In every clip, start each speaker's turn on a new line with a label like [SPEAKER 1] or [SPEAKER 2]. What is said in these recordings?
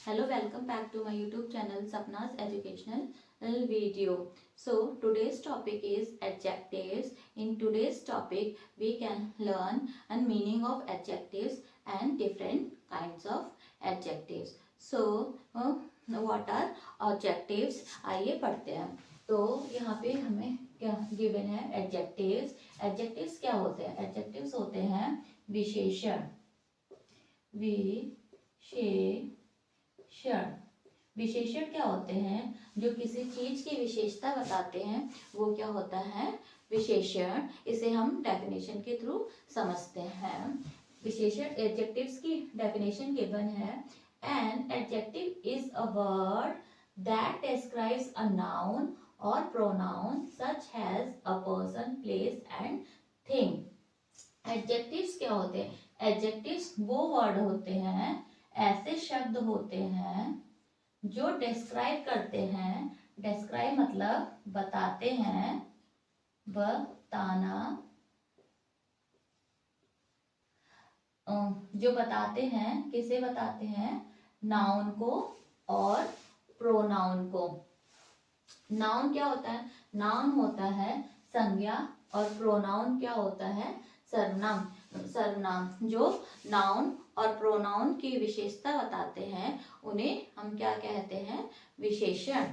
[SPEAKER 1] Hello, welcome back to my YouTube channel Sapna's Educational Video. So today's topic is adjectives. In today's topic, we can learn a meaning of adjectives and different kinds of adjectives. So what are adjectives? आइए पढ़ते हैं. तो यहाँ पे हमें क्या given है? Adjectives. Adjectives क्या होते हैं? एडजेक्टिव्स होते हैं विशेषण. विशेषण क्या होते हैं? जो किसी चीज की विशेषता बताते हैं वो क्या होता है? विशेषण. इसे हम डेफिनेशन के थ्रू समझते हैं. विशेषण एडजेक्टिव्स की डेफिनेशन गिवन है. An adjective is a word that describes a noun or pronoun such as a person, place and thing. Adjectives क्या होते हैं? एडजेक्टिव्स वो वर्ड होते हैं, ऐसे शब्द होते हैं जो डिस्क्राइब करते हैं. डिस्क्राइब मतलब बताते हैं, बताना. जो बताते हैं, किसे बताते हैं? नाउन को और प्रोनाउन को. नाउन क्या होता है? नाउन होता है संज्ञा और प्रोनाउन क्या होता है? सर्वनाम. सर्वनाम. जो नाउन और प्रोनाउन की विशेषता बताते हैं उन्हें हम क्या कहते हैं? विशेषण.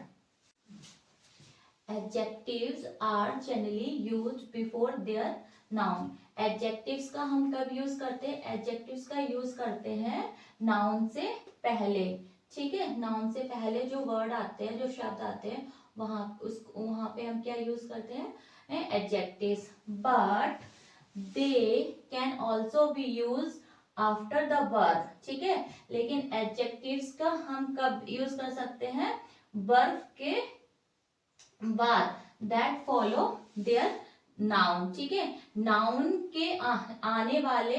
[SPEAKER 1] Adjectives are generally used before their noun. Adjectives का हम कब यूज करते हैं? एडजेक्टिव्स का यूज करते हैं नाउन से पहले. ठीक है, नाउन से पहले जो वर्ड आते हैं, जो शब्द आते हैं, वहां पे हम क्या यूज करते हैं? Adjectives. But they can also be use after the verb. ठीक है, लेकिन एडजेक्टिव्स का हम कब यूज कर सकते हैं? वर्ब के बाद, दैट फॉलो देयर नाउन. ठीक है, नाउन के आने वाले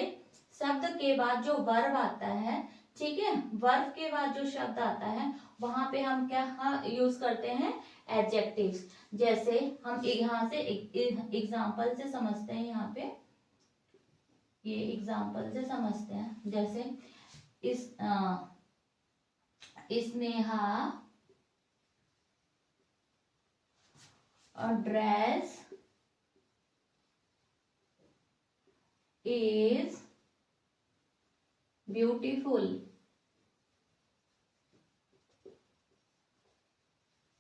[SPEAKER 1] शब्द के बाद जो वर्ब आता है, ठीक है, वर्ब के बाद जो शब्द आता है वहां पे हम क्या यूज करते हैं? एडजेक्टिव्स. जैसे हम यहाँ से एग्जाम्पल से समझते हैं. यहाँ पे ये एग्जाम्पल से समझते हैं. जैसे स्नेहा ड्रेस इज ब्यूटीफुल.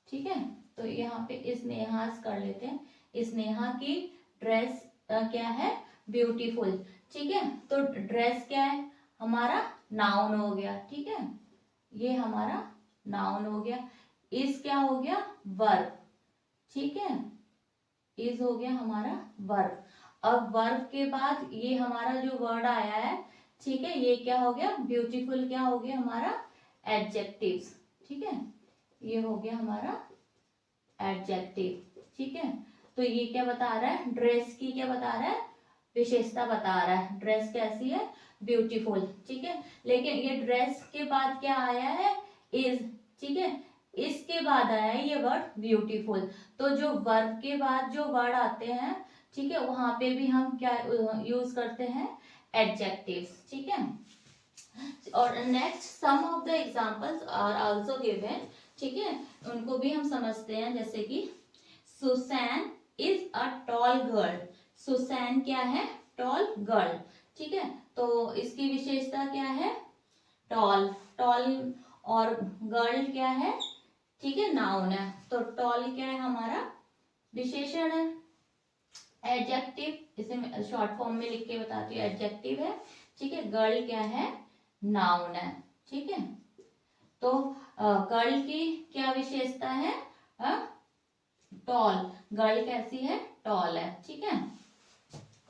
[SPEAKER 1] ठीक है, तो यहाँ पे स्नेहा कर लेते हैं. स्नेहा की ड्रेस क्या है? ब्यूटीफुल. ठीक है, तो ड्रेस क्या है? हमारा नाउन हो गया. ठीक है, ये हमारा नाउन हो गया. इज क्या हो गया? वर्ब. ठीक है, इज हो गया हमारा वर्ब. अब वर्ब के बाद ये हमारा जो वर्ड आया है, ठीक है, ये क्या हो गया? ब्यूटीफुल. क्या हो गया हमारा? एडजेक्टिव्स. ठीक है, ये हो गया हमारा एडजेक्टिव. ठीक है, तो ये क्या बता रहा है? ड्रेस की क्या बता रहा है? विशेषता बता रहा है. ड्रेस कैसी है? ब्यूटीफुल. ठीक है, लेकिन ये ड्रेस के बाद क्या आया है? इज. ठीक है, इसके बाद आया है ये वर्ड ब्यूटीफुल. तो जो वर्ब के बाद जो वर्ड आते हैं, ठीक है, वहां पे भी हम क्या यूज करते हैं? एडजेक्टिव्स. ठीक है, और next some of the examples are also given. ठीक है, उनको भी हम समझते हैं. जैसे कि Susan is a tall girl. Susan क्या है? Tall girl. ठीक है, तो इसकी विशेषता क्या है? टॉल. टॉल और गर्ल क्या है? ठीक है, नाउन है. तो टॉल क्या है? हमारा विशेषण है. एडजेक्टिव, इसे शॉर्ट फॉर्म में लिख के बताती हूँ. एडजेक्टिव है. ठीक है, गर्ल क्या है? नाउन है. ठीक है, तो गर्ल की क्या विशेषता है? टॉल. गर्ल कैसी है? टॉल है. ठीक है,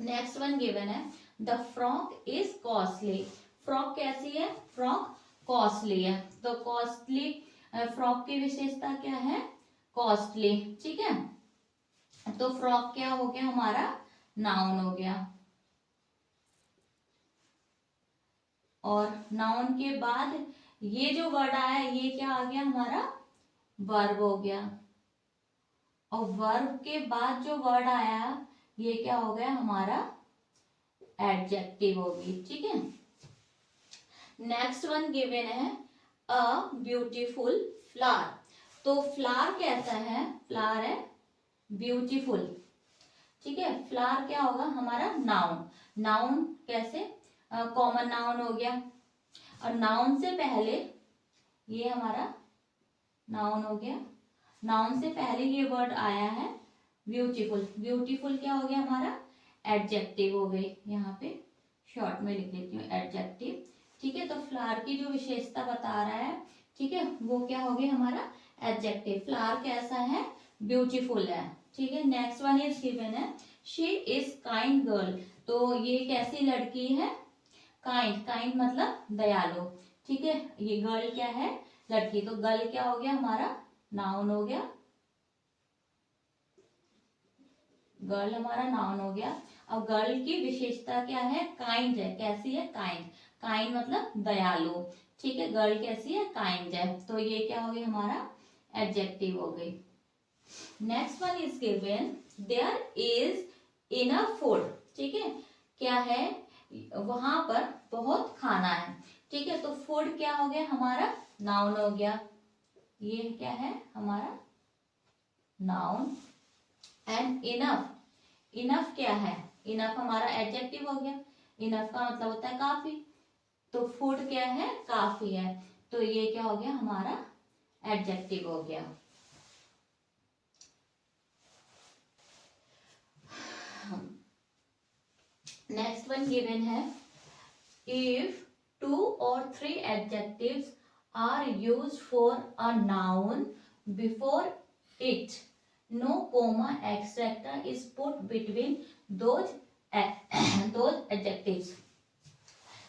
[SPEAKER 1] नेक्स्ट वन गिवन है. The frock is costly. Frock कैसी है? फ्रॉक कॉस्टली है. तो कॉस्टली फ्रॉक की विशेषता क्या है? कॉस्टली. ठीक है, तो फ्रॉक क्या हो गया हमारा? नाउन हो गया. और नाउन के बाद ये जो वर्ड आया ये क्या आ गया हमारा? वर्ब हो गया. और वर्ब के बाद जो वर्ड आया ये क्या हो गया हमारा? एडजेक्टिव होगी. ठीक है, नेक्स्ट वन गिवन है. A beautiful flower. तो फ्लावर कैसा है, फ्लावर है ब्यूटीफुल। ठीक है, फ्लावर क्या होगा हमारा नाउन। नाउन कैसे, कॉमन नाउन हो गया, और नाउन से पहले ये हमारा नाउन हो गया, नाउन से पहले ये वर्ड आया है ब्यूटीफुल। ब्यूटीफुल क्या हो गया हमारा एडजेक्टिव हो गई, यहाँ पे शॉर्ट में लिख लेती हूँ एडजेक्टिव। ठीक है, तो फ्लावर की जो विशेषता बता रहा है, ठीक है, वो क्या हो गया हमारा एडजेक्टिव। फ्लावर कैसा है, ब्यूटीफुल है। ठीक है, नेक्स्ट वन इज गिवन है शी इज काइंड गर्ल। तो ये कैसी लड़की है, काइंड, काइंड मतलब दयालु। ठीक है, ये गर्ल क्या है, लड़की। तो गर्ल क्या हो गया हमारा नाउन हो गया, गर्ल हमारा नाउन हो गया। अब गर्ल की विशेषता क्या है, काइंड है। कैसी है, काइंड। काइंड मतलब दयालु। ठीक है, गर्ल कैसी है, काइंड है। तो ये क्या हो गया हमारा एडजेक्टिव हो गई। Next one is given there is enough food. ठीक है, क्या है, वहां पर बहुत खाना है। ठीक है, तो फूड क्या हो गया हमारा नाउन हो गया, ये क्या है हमारा नाउन। एंड इनफ, इनफ क्या है, इनफ हमारा एडजेक्टिव हो गया। इनफ का मतलब होता है काफी, तो फूड क्या है काफी है, तो ये क्या हो गया हमारा एडजेक्टिव हो गया। नेक्स्ट वन गिवन है if 2 or 3 adjectives are used for a noun before it, no comma etc is put between those those adjectives।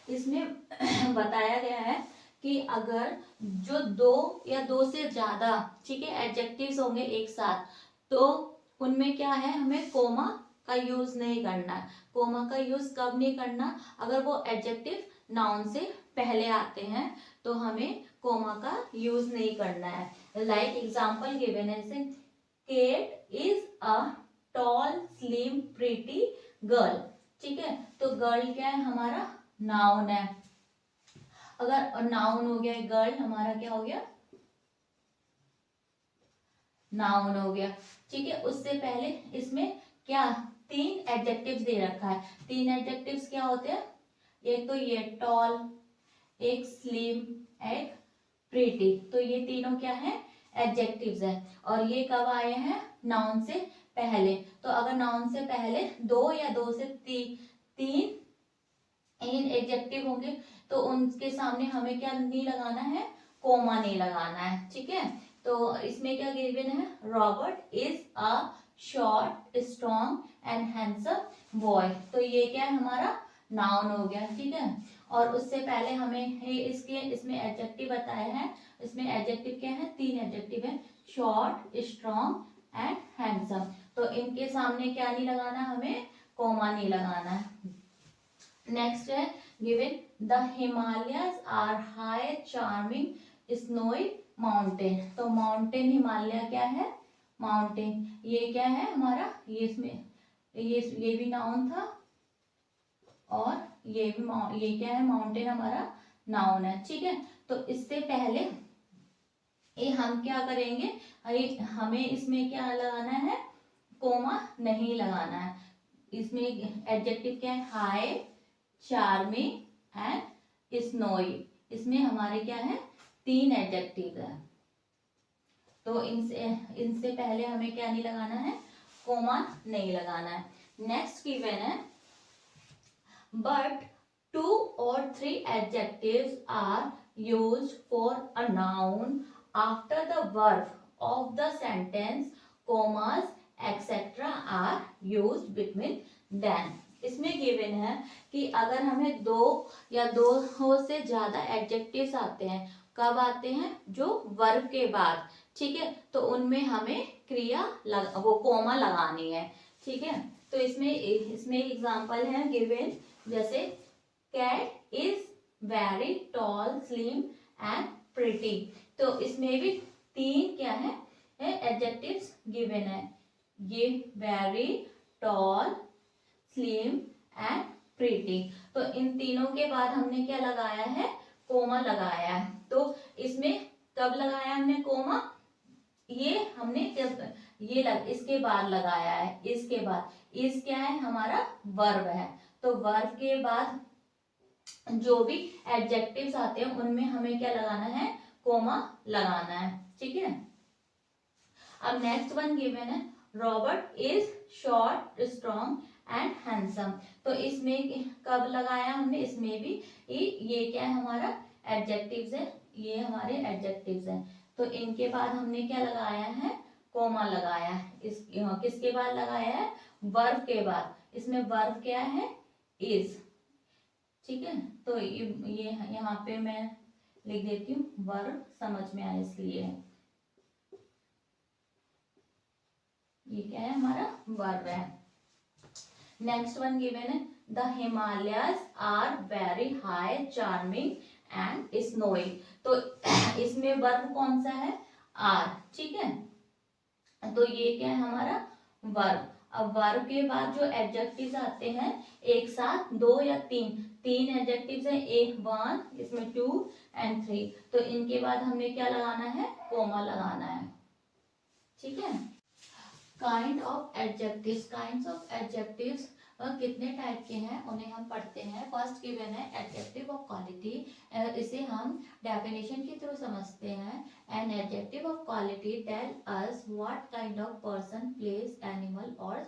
[SPEAKER 1] इसमें बताया गया है कि अगर जो दो या दो से ज्यादा, ठीक है, एडजेक्टिव्स होंगे एक साथ, तो उनमें क्या है हमें कोमा का यूज नहीं करना है। कोमा का यूज कब नहीं करना, अगर वो एडजेक्टिव नाउन से पहले आते हैं तो हमें कोमा का यूज नहीं करना है। लाइक एग्जाम्पल गिवन है, जैसे Kate is a tall slim pretty girl. ठीक है, तो गर्ल क्या है हमारा नाउन है। अगर नाउन हो गया गर्ल, हमारा क्या हो गया नाउन हो गया। ठीक है, उससे पहले इसमें क्या 3 एडजेक्टिव्स दे रखा है। 3 एडजेक्टिव्स क्या होते हैं, एक तो ये टॉल, एक स्लिम, एक प्रीटी। तो ये तीनों क्या है एडजेक्टिव्स है, और ये कब आए हैं नाउन से पहले। तो अगर नाउन से पहले 2 या 2 से 3 इन एडजेक्टिव होंगे तो उनके सामने हमें क्या नहीं लगाना है, कोमा नहीं लगाना है। ठीक है, तो इसमें क्या गिवन है, Robert is a short strong and handsome boy. तो ये क्या है हमारा नाउन हो गया। ठीक है, और उससे पहले हमें इसके इसमें एडजेक्टिव बताया है। इसमें एडजेक्टिव क्या है, 3 एडजेक्टिव है, शॉर्ट स्ट्रॉन्ग एंड हैंडसम। तो इनके सामने क्या नहीं लगाना, हमें कोमा नहीं लगाना है। नेक्स्ट है given the Himalayas are high charming snowy mountain. तो माउंटेन हिमालय क्या है माउंटेन, ये क्या है हमारा, ये इसमें ये भी नाउन था, और ये भी ये क्या है माउंटेन हमारा नाउन है। ठीक है, तो इससे पहले ये हम क्या करेंगे, हमें इसमें क्या लगाना है, कोमा नहीं लगाना है। इसमें एडजेक्टिव क्या है, हाई चार्मिंग एंड स्नोई। इसमें हमारे क्या है 3 एडजेक्टिव है, तो इनसे पहले हमें क्या नहीं लगाना है, कोमा नहीं लगाना है। नेक्स्ट गिवन है but 2 or 3 adjectives are used for a noun after the verb of the sentence, commas etc are used between them। इसमें गिवन है कि अगर हमें 2 या 2 से ज्यादा एडजेक्टिव्स आते हैं, कब आते हैं, जो वर्ब के बाद। ठीक है, तो उनमें हमें क्रिया वो कोमा लगानी है। ठीक है, तो इसमें एग्जांपल है गिवन, जैसे cat is very tall slim and pretty. तो इसमें भी 3 क्या है एडजेक्टिव्स गिवन है, ये very tall slim and pretty. तो इन तीनों के बाद हमने क्या लगाया है, कोमा लगाया है। तो इसमें कब लगाया हमने कोमा, ये हमने जब इसके बाद लगाया है, इसके बाद इस क्या है हमारा वर्ब है, तो वर्ब के बाद जो भी एडजेक्टिव्स आते हैं उनमें हमें क्या लगाना है, कोमा लगाना है, ठीक है। अब नेक्स्ट वन गिवन है, Robert is short strong and handsome, तो इसमें कब लगाया हमने, इसमें भी ये क्या है हमारा एडजेक्टिव्स है, ये हमारे एडजेक्टिव्स हैं, तो इनके बाद हमने क्या लगाया है, कोमा लगाया है। इस किसके बाद लगाया है, वर्ब के बाद, इसमें वर्ब क्या है, इज, ठीक है। तो ये यहाँ पे मैं लिख देती हूँ, वर्ब समझ में आए इसलिए, ये क्या है हमारा वर्ब है। नेक्स्ट वन गिवन है, the Himalayas are very high charming and snowy, तो इसमें वर्ब कौन सा है, आर, ठीक है, तो ये क्या है हमारा वर्ब। अब वर्ब के बाद जो एडजेक्टिव्स आते हैं एक साथ दो या तीन एडजेक्टिव्स हैं, एक वन, इसमें टू एंड थ्री, तो इनके बाद हमें क्या लगाना है, कोमा लगाना है, ठीक है। काइंड ऑफ एडजेक्टिव्स कितने टाइप के हैं उन्हें हम पढ़ते हैं। फर्स्ट गिवन है एडजेक्टिव ऑफ क्वालिटी, इसे हम डेफिनेशन के थ्रू समझते हैं। An adjective of quality tell us what kind of person, place, animal और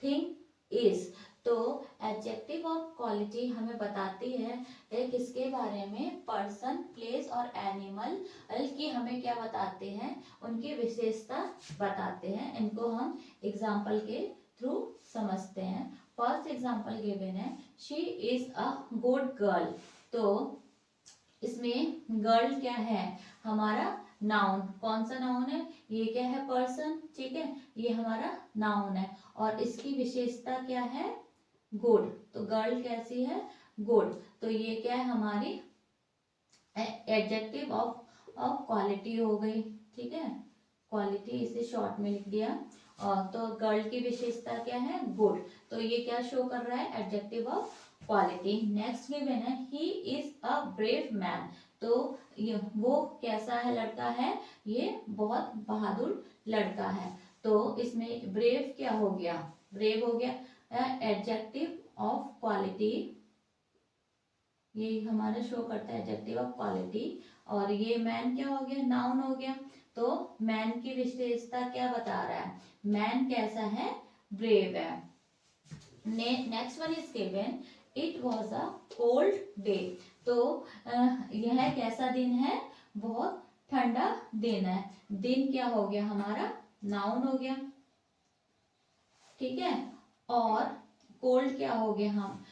[SPEAKER 1] थिंग इज, तो एडजेक्टिव ऑफ क्वालिटी हमें बताती है किसके बारे में, पर्सन, प्लेस और एनिमल की हमें क्या बताते हैं, उनकी विशेषता बताते हैं। इनको हम एग्जाम्पल के थ्रू समझते हैं। फर्स्ट एग्जाम्पल गिवन है, she is a good girl, तो इसमें गर्ल क्या है हमारा नाउन, कौन सा नाउन है, ये क्या है पर्सन, ठीक है, ये हमारा नाउन है, और इसकी विशेषता क्या है, गुड, तो गर्ल कैसी है, गुड, तो ये क्या है हमारी एडजेक्टिव ऑफ क्वालिटी हो गई, ठीक है, क्वालिटी इसे शॉर्ट में लिख दिया, और तो गर्ल की विशेषता क्या है, गुड, तो ये क्या शो कर रहा है, adjective of quality. Next given है, he is a brave man, तो ये वो कैसा है लड़का है, ये बहुत बहादुर लड़का है, तो इसमें ब्रेव क्या हो गया, ब्रेव हो गया एडजेक्टिव ऑफ क्वालिटी, ये हमारा शो करता है एडजेक्टिव ऑफ क्वालिटी, और ये मैन क्या हो गया, नाउन हो गया, तो मैन की विशेषता क्या बता रहा है, मैन कैसा है, ब्रेव है। Next one is given, it was a cold day, तो यह कैसा दिन है, बहुत ठंडा दिन है, दिन क्या हो गया हमारा, नाउन हो गया, ठीक है, और कोल्ड क्या हो गया हम,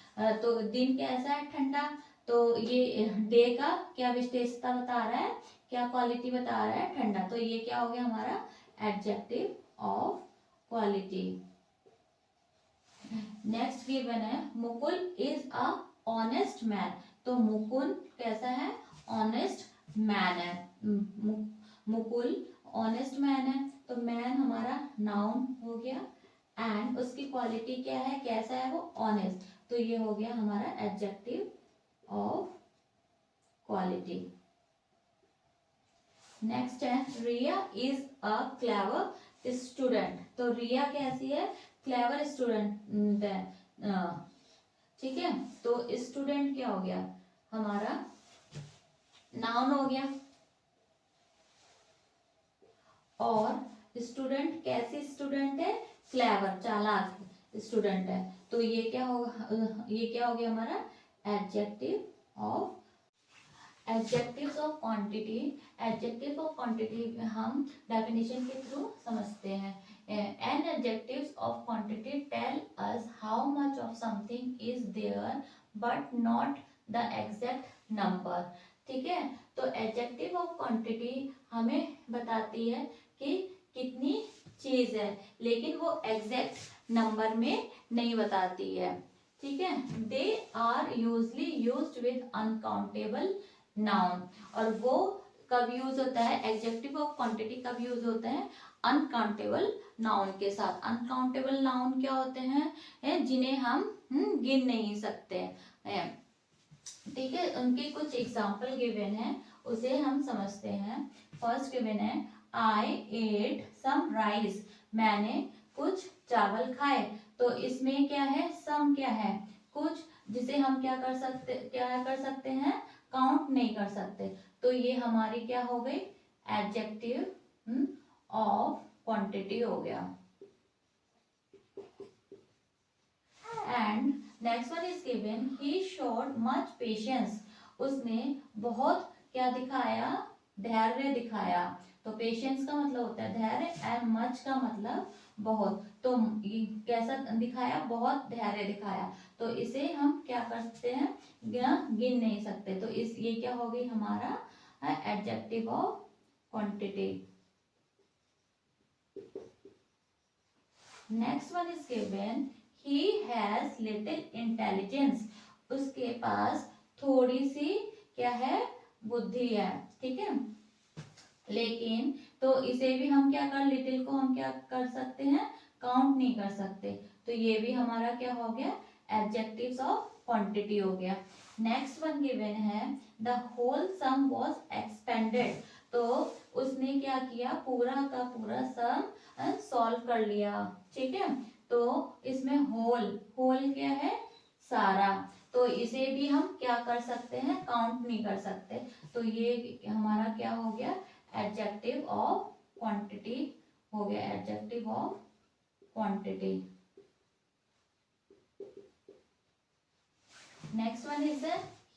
[SPEAKER 1] तो दिन कैसा है, ठंडा, तो ये डे का क्या विशेषता बता रहा है, क्या क्वालिटी बता रहा है, ठंडा, तो ये क्या हो गया हमारा adjective of quality. Next given है, Mukul is a honest man, तो मुकुल कैसा है, ऑनेस्ट मैन है, मुकुल ऑनेस्ट मैन है, तो मैन हमारा नाउन हो गया, एंड उसकी क्वालिटी क्या है, कैसा है वो, ऑनेस्ट, तो ये हो गया हमारा एडजेक्टिव ऑफ क्वालिटी। नेक्स्ट है, रिया इज अ क्लेवर स्टूडेंट, तो रिया कैसी है, क्लेवर स्टूडेंट है, ठीक है, तो स्टूडेंट क्या हो गया हमारा नाउन हो गया, और स्टूडेंट कैसी स्टूडेंट है, क्लेवर चालाक स्टूडेंट है, तो ये क्या होगा, ये क्या हो गया हमारा adjective of adjectives of quantity. Adjective of quantity हम डेफिनेशन के थ्रू समझते हैं। An adjectives of quantity tell us how much of something is there but not the exact number, ठीक है, तो एडजेक्टिव ऑफ क्वांटिटी हमें बताती है कि कितनी चीज है, लेकिन वो एग्जैक्ट नंबर में नहीं बताती है, ठीक है। They are usually used with uncountable noun, और वो कब यूज होता है, एडजेक्टिव ऑफ क्वांटिटी कब यूज होता है, अनकाउंटेबल नाउन के साथ। अनकाउंटेबल नाउन क्या होते हैं, जिन्हें हम गिन नहीं सकते हैं, ठीक है, उनके कुछ एग्जाम्पल गिवन है, उसे हम समझते हैं। फर्स्ट गिवन है आई एट सम राइस, मैंने कुछ चावल खाए। तो इसमें क्या है, सम क्या है, कुछ, जिसे हम क्या कर सकते हैं, काउंट नहीं कर सकते। तो ये हमारी क्या हो गई, एडजेक्टिव ऑफ क्वांटिटी हो गया। And next one is given he showed much patience, उसने बहुत क्या दिखाया, धैर्य दिखाया। तो पेशेंस का मतलब होता है धैर्य, एंड मच का मतलब बहुत। तो ये कैसा दिखाया, बहुत धैर्य दिखाया। तो इसे हम क्या कर सकते हैं, गिन नहीं सकते। तो इस ये क्या हो गई हमारा adjective of quantity. Next one is given he has little intelligence, उसके पास थोड़ी सी क्या है, बुद्धि है। ठीक है, लेकिन तो इसे भी हम क्या कर, लिटिल को हम क्या कर सकते हैं, काउंट नहीं कर सकते। तो ये भी हमारा क्या हो गया, एडजेक्टिव्स ऑफ क्वांटिटी हो गया। नेक्स्ट वन गिवन है the whole sum was expended, तो उसने क्या किया, पूरा का पूरा सम सॉल्व कर लिया। ठीक है, तो इसमें होल, होल क्या है, सारा। तो इसे भी हम क्या कर सकते हैं, काउंट नहीं कर सकते। तो ये हमारा क्या हो गया, एडजेक्टिव ऑफ क्वांटिटी हो गया, adjective of quantity. Next one is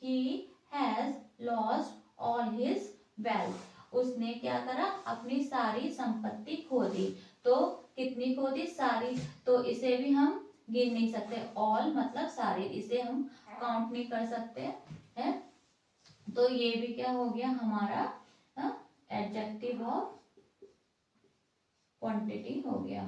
[SPEAKER 1] he has lost all his wealth, उसने क्या करा, अपनी सारी संपत्ति खो दी। तो कितनी खो दी, सारी। तो इसे भी हम गिन नहीं सकते, ऑल मतलब सारी, इसे हम काउंट नहीं कर सकते है। तो ये भी क्या हो गया हमारा एडजेक्टिव ऑफ क्वांटिटी हो गया।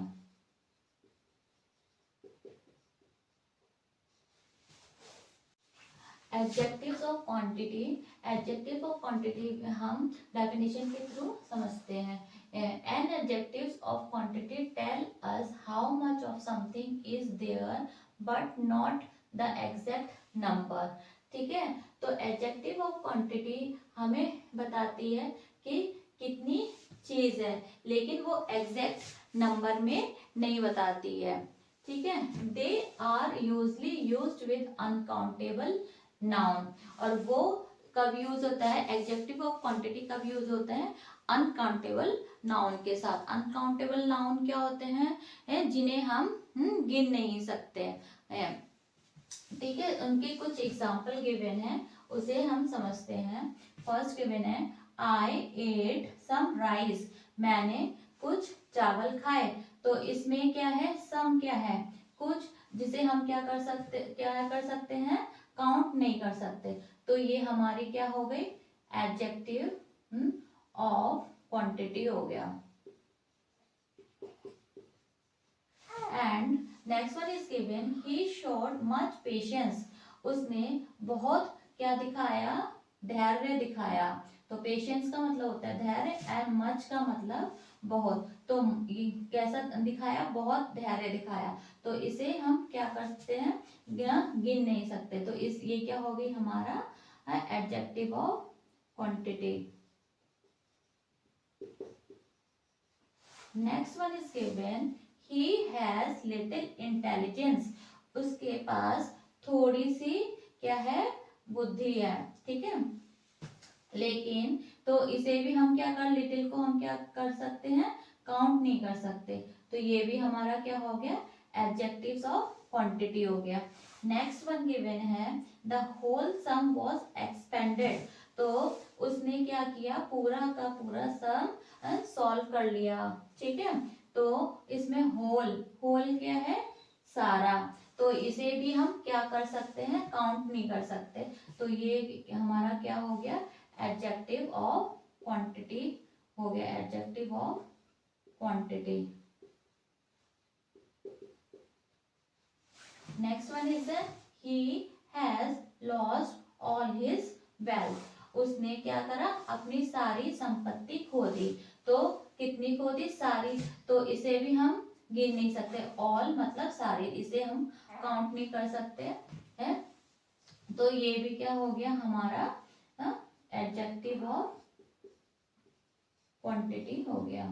[SPEAKER 1] Adjectives of quantity, adjective of quantity हम डेफिनेशन के थ्रू समझते हैं। An adjectives of quantity tell us how much of something is there but not the exact number. ठीक है, तो एडजेक्टिव ऑफ क्वांटिटी हमें बताती है कि कितनी चीज है, लेकिन वो एग्जैक्ट नंबर में नहीं बताती है। ठीक है, they are usually used with uncountable noun, और वो कब यूज होता है, एडजेक्टिव ऑफ क्वांटिटी कब यूज होता है, अनकाउंटेबल नाउन के साथ। अनकाउंटेबल नाउन क्या होते हैं, जिन्हें हम गिन नहीं सकते हैं। ठीक है, उनके कुछ एग्जाम्पल गिवन है, उसे हम समझते हैं। फर्स्ट गिवन है आई एट सम राइस, मैंने कुछ चावल खाए। तो इसमें क्या है, सम क्या है, कुछ, जिसे हम क्या कर सकते हैं, काउंट नहीं कर सकते। तो ये हमारी क्या हो गई, एडजेक्टिव ऑफ क्वांटिटी हो गया। And next one is given he showed much patience, उसने बहुत क्या दिखाया, धैर्य दिखाया। तो पेशेंस का मतलब होता है धैर्य, एंड मच का मतलब बहुत। तो ये कैसा दिखाया, बहुत धैर्य दिखाया। तो इसे हम क्या कर सकते हैं, गिन नहीं सकते। तो इस ये क्या हो गई हमारा adjective of quantity. Next one is given he has little intelligence, उसके पास थोड़ी सी क्या है, बुद्धि है। ठीक है, लेकिन तो इसे भी हम क्या कर, लिटिल को हम क्या कर सकते हैं, काउंट नहीं कर सकते। तो ये भी हमारा क्या हो गया, एडजेक्टिव्स ऑफ क्वांटिटी हो गया। नेक्स्ट वन गिवन है the whole sum was expended, तो उसने क्या किया, पूरा का पूरा सम सॉल्व कर लिया। ठीक है, तो इसमें होल, होल क्या है, सारा। तो इसे भी हम क्या कर सकते हैं, काउंट नहीं कर सकते। तो ये हमारा क्या हो गया, एडजेक्टिव ऑफ क्वांटिटी हो गया, adjective of quantity. Next one is he has lost all his wealth, उसने क्या करा, अपनी सारी संपत्ति खो दी। तो कितनी खो दी, सारी। तो इसे भी हम गिन नहीं सकते, ऑल मतलब सारी, इसे हम काउंट नहीं कर सकते है। तो ये भी क्या हो गया हमारा एडजेक्टिव ऑफ क्वांटिटी हो गया।